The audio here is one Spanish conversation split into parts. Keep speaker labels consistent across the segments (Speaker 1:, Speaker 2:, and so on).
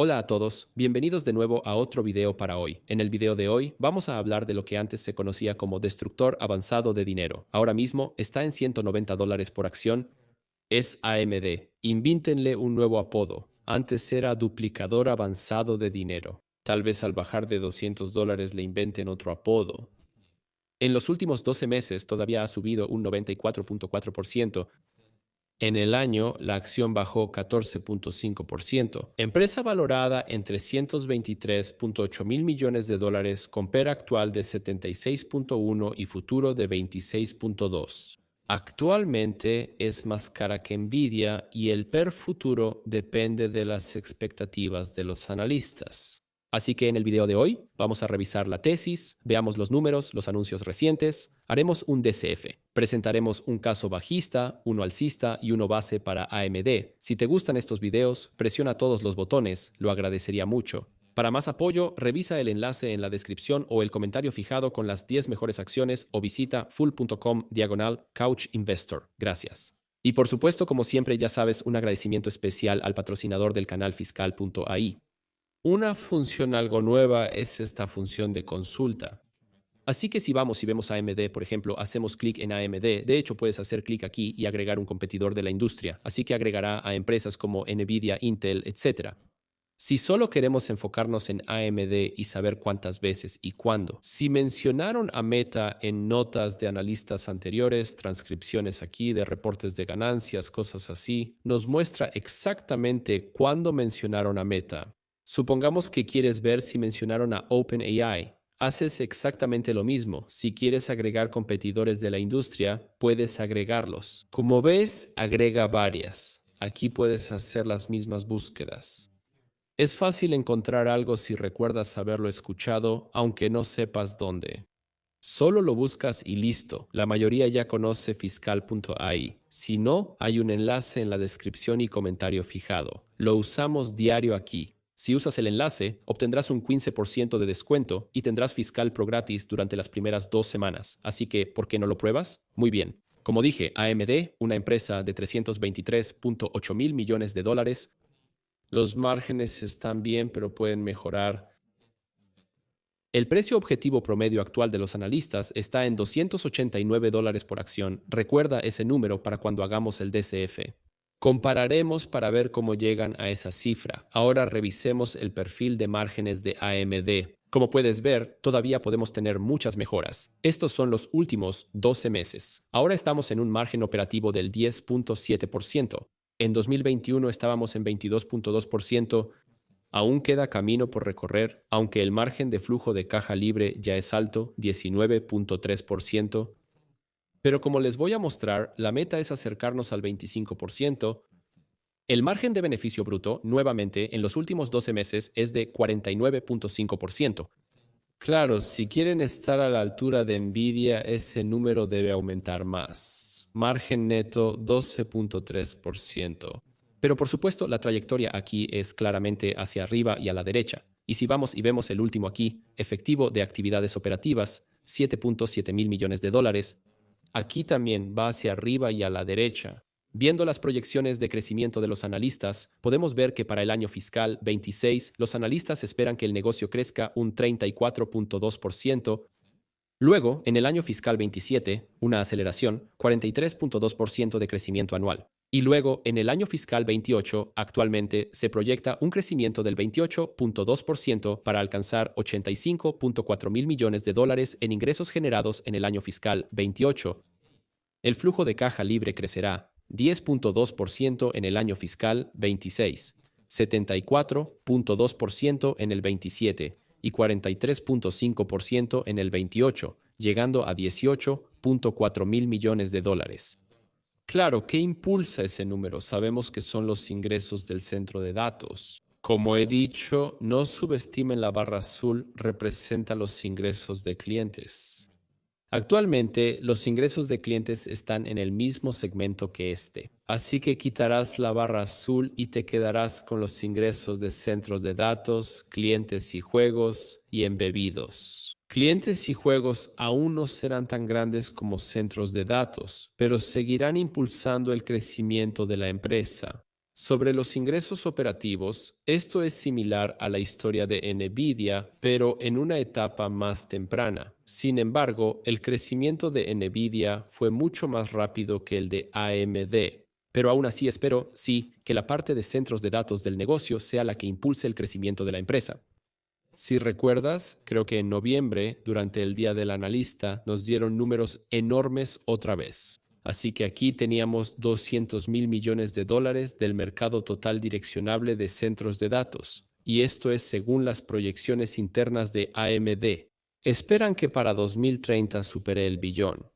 Speaker 1: Hola a todos, bienvenidos de nuevo a otro video para hoy. En el video de hoy vamos a hablar de lo que antes se conocía como destructor avanzado de dinero. Ahora mismo está en $190 por acción. Es AMD. Invíntenle un nuevo apodo. Antes era duplicador avanzado de dinero. Tal vez al bajar de $200 le inventen otro apodo. En los últimos 12 meses todavía ha subido un 94.4%. En el año, la acción bajó 14.5%. Empresa valorada en $323.8 mil millones con PER actual de 76.1 y futuro de 26.2. Actualmente es más cara que Nvidia y el PER futuro depende de las expectativas de los analistas. Así que en el video de hoy vamos a revisar la tesis, veamos los números, los anuncios recientes, haremos un DCF, presentaremos un caso bajista, uno alcista y uno base para AMD. Si te gustan estos videos, presiona todos los botones, lo agradecería mucho. Para más apoyo, revisa el enlace en la descripción o el comentario fijado con las 10 mejores acciones o visita full.com/couch investor. Gracias. Y por supuesto, como siempre, ya sabes, un agradecimiento especial al patrocinador del canal fiscal.ai. Una función algo nueva es esta función de consulta. Así que si vamos y vemos AMD, por ejemplo, hacemos clic en AMD, de hecho puedes hacer clic aquí y agregar un competidor de la industria, así que agregará a empresas como Nvidia, Intel, etc. Si solo queremos enfocarnos en AMD y saber cuántas veces y cuándo, si mencionaron a Meta en notas de analistas anteriores, transcripciones aquí de reportes de ganancias, cosas así, nos muestra exactamente cuándo mencionaron a Meta. Supongamos que quieres ver si mencionaron a OpenAI. Haces exactamente lo mismo. Si quieres agregar competidores de la industria, puedes agregarlos. Como ves, agrega varias. Aquí puedes hacer las mismas búsquedas. Es fácil encontrar algo si recuerdas haberlo escuchado, aunque no sepas dónde. Solo lo buscas y listo. La mayoría ya conoce fiscal.ai. Si no, hay un enlace en la descripción y comentario fijado. Lo usamos diario aquí. Si usas el enlace, obtendrás un 15% de descuento y tendrás Fiscal Pro gratis durante las primeras 2 semanas. Así que, ¿por qué no lo pruebas? Muy bien. Como dije, AMD, una empresa de $323.8 mil millones. Los márgenes están bien, pero pueden mejorar. El precio objetivo promedio actual de los analistas está en $289 por acción. Recuerda ese número para cuando hagamos el DCF. Compararemos para ver cómo llegan a esa cifra. Ahora revisemos el perfil de márgenes de AMD. Como puedes ver, todavía podemos tener muchas mejoras. Estos son los últimos 12 meses. Ahora estamos en un margen operativo del 10.7%. En 2021 estábamos en 22.2%. Aún queda camino por recorrer, aunque el margen de flujo de caja libre ya es alto, 19.3%. Pero como les voy a mostrar, la meta es acercarnos al 25%. El margen de beneficio bruto, nuevamente, en los últimos 12 meses es de 49.5%. Claro, si quieren estar a la altura de Nvidia, ese número debe aumentar más. Margen neto, 12.3%. Pero por supuesto, la trayectoria aquí es claramente hacia arriba y a la derecha. Y si vamos y vemos el último aquí, efectivo de actividades operativas, $7.7 mil millones. Aquí también va hacia arriba y a la derecha. Viendo las proyecciones de crecimiento de los analistas, podemos ver que para el año fiscal 26, los analistas esperan que el negocio crezca un 34.2%. Luego, en el año fiscal 27, una aceleración, 43.2% de crecimiento anual. Y luego, en el año fiscal 28, actualmente se proyecta un crecimiento del 28.2% para alcanzar $85.4 mil millones en ingresos generados en el año fiscal 28. El flujo de caja libre crecerá 10.2% en el año fiscal 26, 74.2% en el 27 y 43.5% en el 28, llegando a $18.4 mil millones. Claro, ¿qué impulsa ese número? Sabemos que son los ingresos del centro de datos. Como he dicho, no subestimen la barra azul, representa los ingresos de clientes. Actualmente, los ingresos de clientes están en el mismo segmento que este. Así que quitarás la barra azul y te quedarás con los ingresos de centros de datos, clientes y juegos y embebidos. Clientes y juegos aún no serán tan grandes como centros de datos, pero seguirán impulsando el crecimiento de la empresa. Sobre los ingresos operativos, esto es similar a la historia de Nvidia, pero en una etapa más temprana. Sin embargo, el crecimiento de Nvidia fue mucho más rápido que el de AMD. Pero aún así espero, sí, que la parte de centros de datos del negocio sea la que impulse el crecimiento de la empresa. Si recuerdas, creo que en noviembre, durante el Día del Analista, nos dieron números enormes otra vez. Así que aquí teníamos 200.000 millones de dólares del mercado total direccionable de centros de datos. Y esto es según las proyecciones internas de AMD. Esperan que para 2030 supere el billón.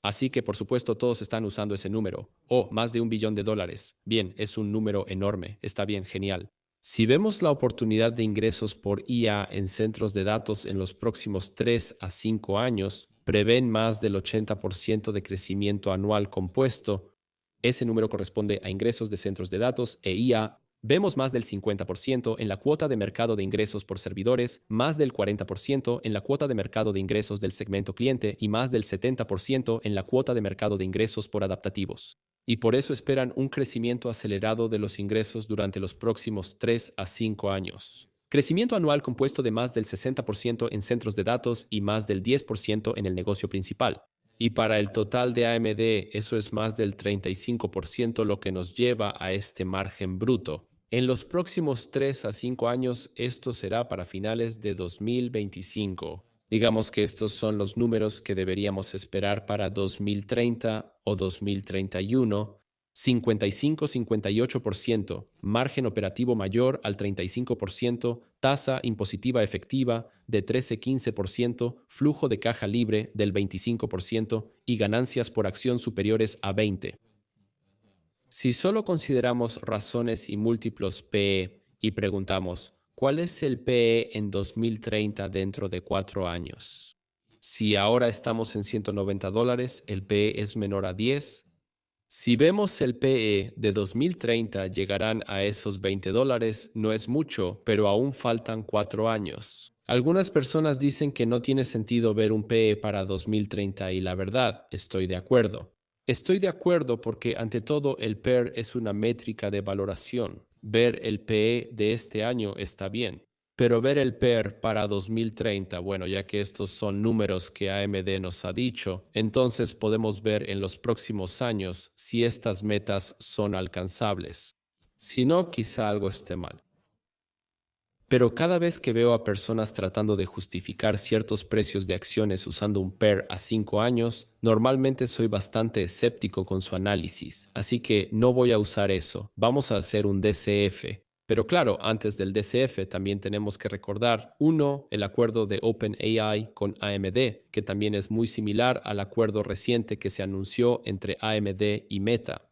Speaker 1: Así que, por supuesto, todos están usando ese número. Oh, más de $1 billón. Bien, es un número enorme. Está bien, genial. Si vemos la oportunidad de ingresos por IA en centros de datos en los próximos 3 a 5 años, prevén más del 80% de crecimiento anual compuesto. Ese número corresponde a ingresos de centros de datos e IA. Vemos más del 50% en la cuota de mercado de ingresos por servidores, más del 40% en la cuota de mercado de ingresos del segmento cliente y más del 70% en la cuota de mercado de ingresos por adaptativos. Y por eso esperan un crecimiento acelerado de los ingresos durante los próximos 3 a 5 años. Crecimiento anual compuesto de más del 60% en centros de datos y más del 10% en el negocio principal. Y para el total de AMD, eso es más del 35%, lo que nos lleva a este margen bruto. En los próximos 3 a 5 años, esto será para finales de 2025. Digamos que estos son los números que deberíamos esperar para 2030 o 2031. 55-58%, margen operativo mayor al 35%, tasa impositiva efectiva de 13-15%, flujo de caja libre del 25% y ganancias por acción superiores a 20%. Si solo consideramos razones y múltiplos PE y preguntamos, ¿cuál es el PE en 2030 dentro de 4 años? Si ahora estamos en $190, el PE es menor a 10. Si vemos el PE de 2030 llegarán a esos $20, no es mucho, pero aún faltan 4 años. Algunas personas dicen que no tiene sentido ver un PE para 2030 y la verdad, estoy de acuerdo. Estoy de acuerdo porque ante todo el PER es una métrica de valoración. Ver el PE de este año está bien. Pero ver el PER para 2030, bueno, ya que estos son números que AMD nos ha dicho, entonces podemos ver en los próximos años si estas metas son alcanzables. Si no, quizá algo esté mal. Pero cada vez que veo a personas tratando de justificar ciertos precios de acciones usando un PER a 5 años, normalmente soy bastante escéptico con su análisis, así que no voy a usar eso. Vamos a hacer un DCF. Pero claro, antes del DCF también tenemos que recordar, uno, el acuerdo de OpenAI con AMD, que también es muy similar al acuerdo reciente que se anunció entre AMD y Meta.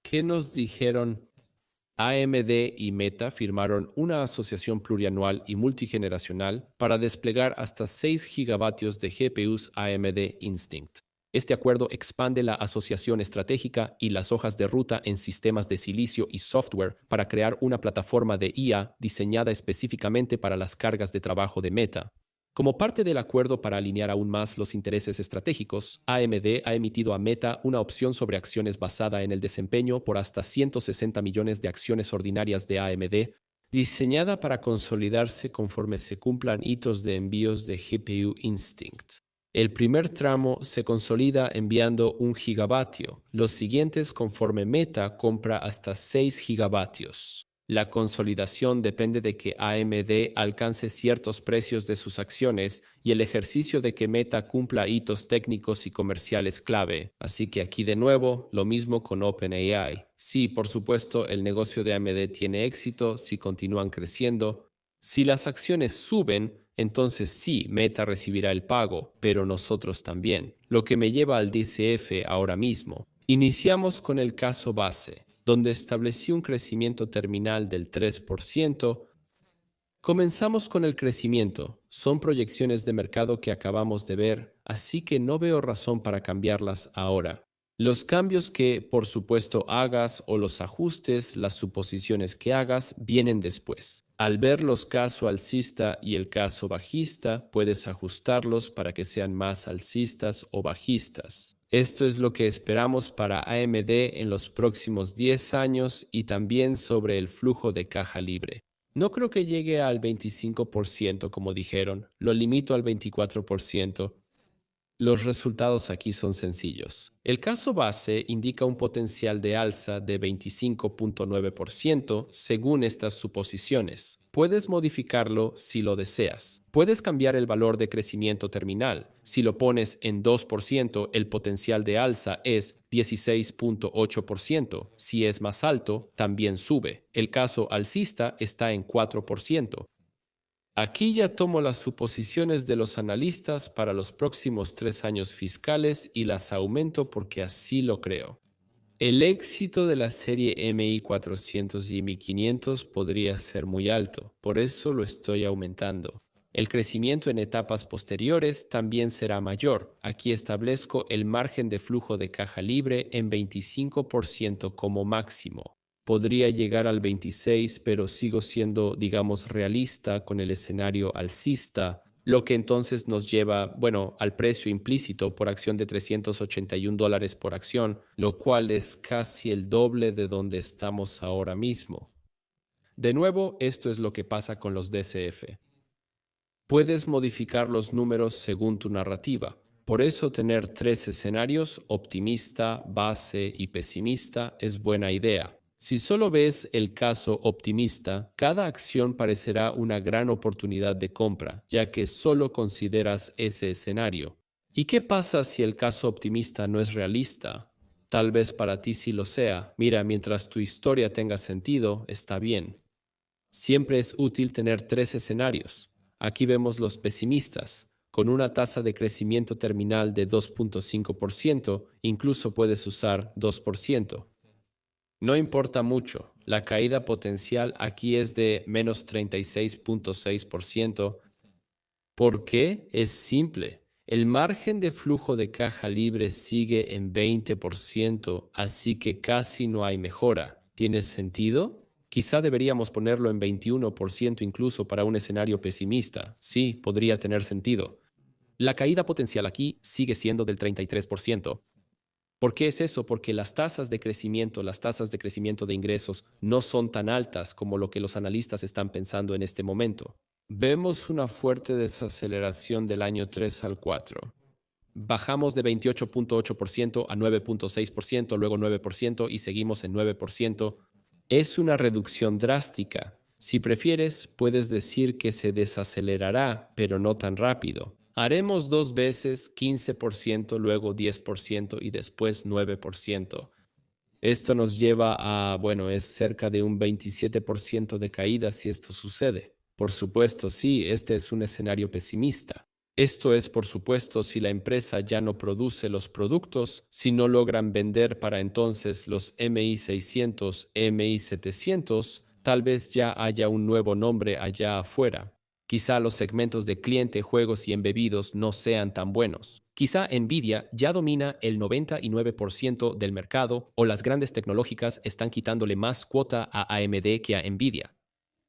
Speaker 1: ¿Qué nos dijeron? AMD y Meta firmaron una asociación plurianual y multigeneracional para desplegar hasta 6 gigavatios de GPUs AMD Instinct. Este acuerdo expande la asociación estratégica y las hojas de ruta en sistemas de silicio y software para crear una plataforma de IA diseñada específicamente para las cargas de trabajo de Meta. Como parte del acuerdo para alinear aún más los intereses estratégicos, AMD ha emitido a Meta una opción sobre acciones basada en el desempeño por hasta 160 millones de acciones ordinarias de AMD, diseñada para consolidarse conforme se cumplan hitos de envíos de GPU Instinct. El primer tramo se consolida enviando 1 gigavatio, los siguientes conforme Meta compra hasta 6 gigavatios. La consolidación depende de que AMD alcance ciertos precios de sus acciones y el ejercicio de que Meta cumpla hitos técnicos y comerciales clave. Así que aquí de nuevo, lo mismo con OpenAI. Sí, por supuesto, el negocio de AMD tiene éxito si continúan creciendo. Si las acciones suben, entonces sí, Meta recibirá el pago, pero nosotros también. Lo que me lleva al DCF ahora mismo. Iniciamos con el caso base, donde establecí un crecimiento terminal del 3%. Comenzamos con el crecimiento. Son proyecciones de mercado que acabamos de ver, así que no veo razón para cambiarlas ahora. Los cambios que, por supuesto, hagas o los ajustes, las suposiciones que hagas, vienen después. Al ver los casos alcista y el caso bajista, puedes ajustarlos para que sean más alcistas o bajistas. Esto es lo que esperamos para AMD en los próximos 10 años y también sobre el flujo de caja libre. No creo que llegue al 25%, como dijeron, lo limito al 24%. Los resultados aquí son sencillos. El caso base indica un potencial de alza de 25.9% según estas suposiciones. Puedes modificarlo si lo deseas. Puedes cambiar el valor de crecimiento terminal. Si lo pones en 2%, el potencial de alza es 16.8%. Si es más alto, también sube. El caso alcista está en 4%. Aquí ya tomo las suposiciones de los analistas para los próximos 3 años fiscales y las aumento porque así lo creo. El éxito de la serie MI 400 y MI 500 podría ser muy alto, por eso lo estoy aumentando. El crecimiento en etapas posteriores también será mayor. Aquí establezco el margen de flujo de caja libre en 25% como máximo. Podría llegar al 26, pero sigo siendo, digamos, realista con el escenario alcista, lo que entonces nos lleva, bueno, al precio implícito por acción de $381 por acción, lo cual es casi el doble de donde estamos ahora mismo. De nuevo, esto es lo que pasa con los DCF. Puedes modificar los números según tu narrativa. Por eso tener 3 escenarios, optimista, base y pesimista, es buena idea. Si solo ves el caso optimista, cada acción parecerá una gran oportunidad de compra, ya que solo consideras ese escenario. ¿Y qué pasa si el caso optimista no es realista? Tal vez para ti sí lo sea. Mira, mientras tu historia tenga sentido, está bien. Siempre es útil tener 3 escenarios. Aquí vemos los pesimistas. Con una tasa de crecimiento terminal de 2.5%, incluso puedes usar 2%. No importa mucho, la caída potencial aquí es de menos 36.6%. ¿Por qué? Es simple. El margen de flujo de caja libre sigue en 20%, así que casi no hay mejora. ¿Tiene sentido? Quizá deberíamos ponerlo en 21% incluso para un escenario pesimista. Sí, podría tener sentido. La caída potencial aquí sigue siendo del 33%. ¿Por qué es eso? Porque las tasas de crecimiento de ingresos no son tan altas como lo que los analistas están pensando en este momento. Vemos una fuerte desaceleración del año 3 al 4. Bajamos de 28.8% a 9.6%, luego 9% y seguimos en 9%. Es una reducción drástica. Si prefieres, puedes decir que se desacelerará, pero no tan rápido. Haremos 2 veces 15%, luego 10% y después 9%. Esto nos lleva a, bueno, es cerca de un 27% de caída si esto sucede. Por supuesto, sí, este es un escenario pesimista. Esto es, por supuesto, si la empresa ya no produce los productos, si no logran vender para entonces los MI 600, MI 700, tal vez ya haya un nuevo nombre allá afuera. Quizá los segmentos de cliente, juegos y embebidos no sean tan buenos. Quizá Nvidia ya domina el 99% del mercado o las grandes tecnológicas están quitándole más cuota a AMD que a Nvidia.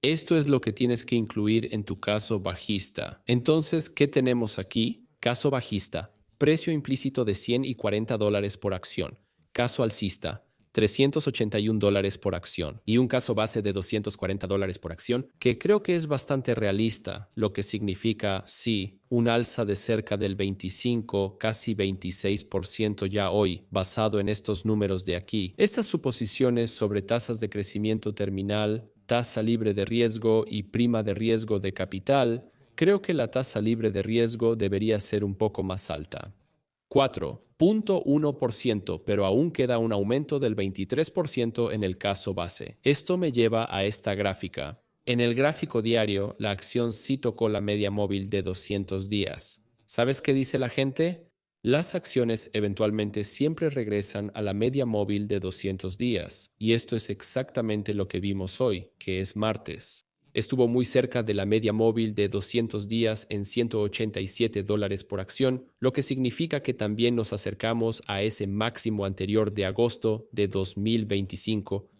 Speaker 1: Esto es lo que tienes que incluir en tu caso bajista. Entonces, ¿qué tenemos aquí? Caso bajista, precio implícito de $140 por acción. Caso alcista, $381 por acción. Y un caso base de $240 por acción, que creo que es bastante realista, lo que significa, sí, un alza de cerca del 25, casi 26% ya hoy, basado en estos números de aquí. Estas suposiciones sobre tasas de crecimiento terminal, tasa libre de riesgo y prima de riesgo de capital, creo que la tasa libre de riesgo debería ser un poco más alta. 4.1%, pero aún queda un aumento del 23% en el caso base. Esto me lleva a esta gráfica. En el gráfico diario, la acción sí tocó la media móvil de 200 días. ¿Sabes qué dice la gente? Las acciones eventualmente siempre regresan a la media móvil de 200 días, y esto es exactamente lo que vimos hoy, que es martes. Estuvo muy cerca de la media móvil de 200 días en $187 por acción, lo que significa que también nos acercamos a ese máximo anterior de agosto de 2025.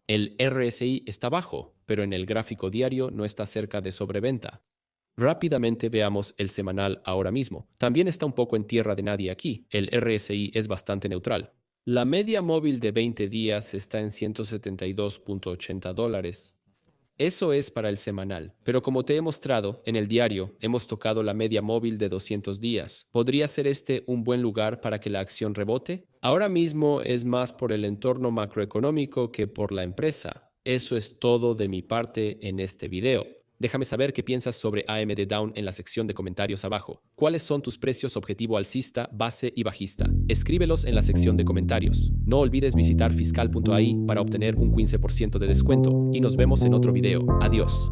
Speaker 1: El RSI está bajo, pero en el gráfico diario no está cerca de sobreventa. Rápidamente veamos el semanal ahora mismo. También está un poco en tierra de nadie aquí. El RSI es bastante neutral. La media móvil de 20 días está en $172.80. Eso es para el semanal, pero como te he mostrado, en el diario hemos tocado la media móvil de 200 días. ¿Podría ser este un buen lugar para que la acción rebote? Ahora mismo es más por el entorno macroeconómico que por la empresa. Eso es todo de mi parte en este video. Déjame saber qué piensas sobre AMD Down en la sección de comentarios abajo. ¿Cuáles son tus precios objetivo alcista, base y bajista? Escríbelos en la sección de comentarios. No olvides visitar fiscal.ai para obtener un 15% de descuento y nos vemos en otro video. Adiós.